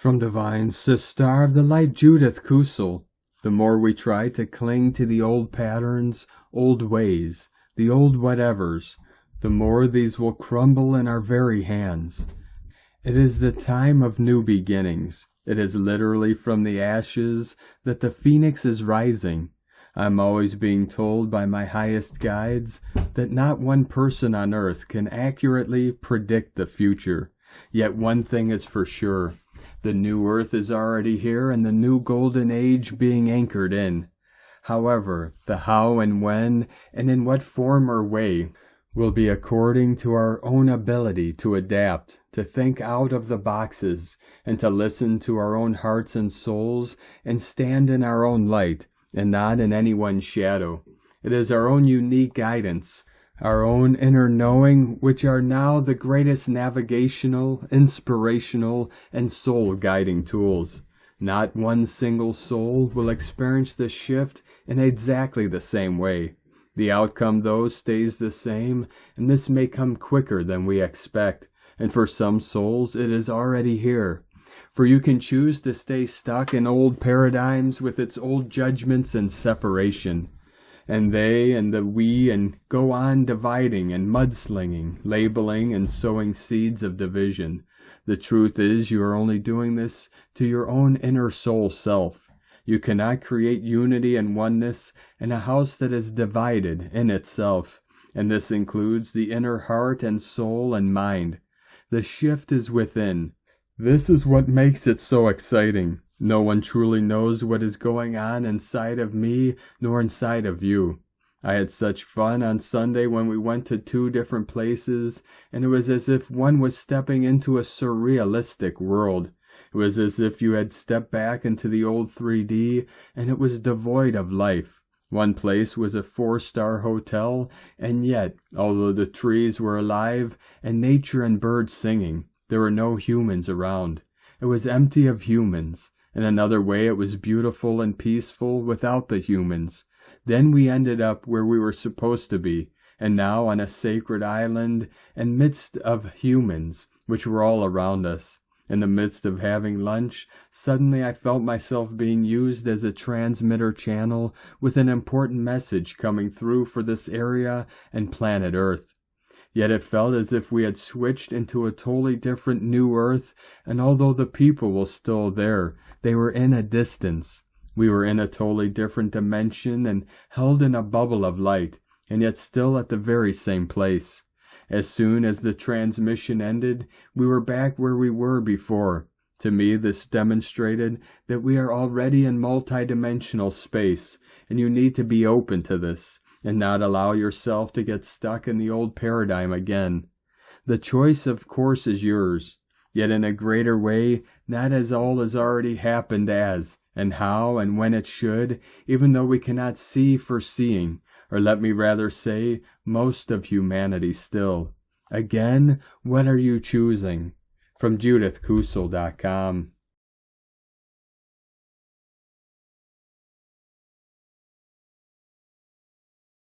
From divine Sister of the light Judith Kusel, the more we try to cling to the old patterns, old ways, the old whatevers, the more these will crumble in our very hands. It is the time of new beginnings. It is literally from the ashes that the phoenix is rising. I am always being told by my highest guides that not one person on earth can accurately predict the future. Yet one thing is for sure. The new earth is already here and the new golden age being anchored in. However, the how and when and in what form or way will be according to our own ability to adapt, to think out of the boxes, and to listen to our own hearts and souls and stand in our own light and not in anyone's shadow. It is our own unique guidance, our own inner knowing, which are now the greatest navigational, inspirational, and soul-guiding tools. Not one single soul will experience the shift in exactly the same way. The outcome, though, stays the same, and this may come quicker than we expect, and for some souls it is already here. For you can choose to stay stuck in old paradigms with its old judgments and separation, and they and the we, and go on dividing and mudslinging, labeling and sowing seeds of division. The truth is, you are only doing this to your own inner soul self. You cannot create unity and oneness in a house that is divided in itself, and this includes the inner heart and soul and mind. The shift is within. This is what makes it so exciting. No one truly knows what is going on inside of me nor inside of you. I had such fun on Sunday when we went to 2 different places, and it was as if one was stepping into a surrealistic world. It was as if you had stepped back into the old 3D, and it was devoid of life. One place was a 4-star hotel, and yet, although the trees were alive, and nature and birds singing, there were no humans around. It was empty of humans. In another way, it was beautiful and peaceful without the humans. Then we ended up where we were supposed to be, and now on a sacred island, in midst of humans, which were all around us. In the midst of having lunch, suddenly I felt myself being used as a transmitter channel with an important message coming through for this area and planet Earth. Yet it felt as if we had switched into a totally different new Earth, and although the people were still there, they were in a distance. We were in a totally different dimension and held in a bubble of light, and yet still at the very same place. As soon as the transmission ended, we were back where we were before. To me, this demonstrated that we are already in multidimensional space, and you need to be open to this, and not allow yourself to get stuck in the old paradigm again. The choice, of course, is yours, yet in a greater way, not as all has already happened as, and how, and when it should, even though we cannot see foreseeing, or let me rather say, most of humanity still. Again, what are you choosing? From JudithKusel.com.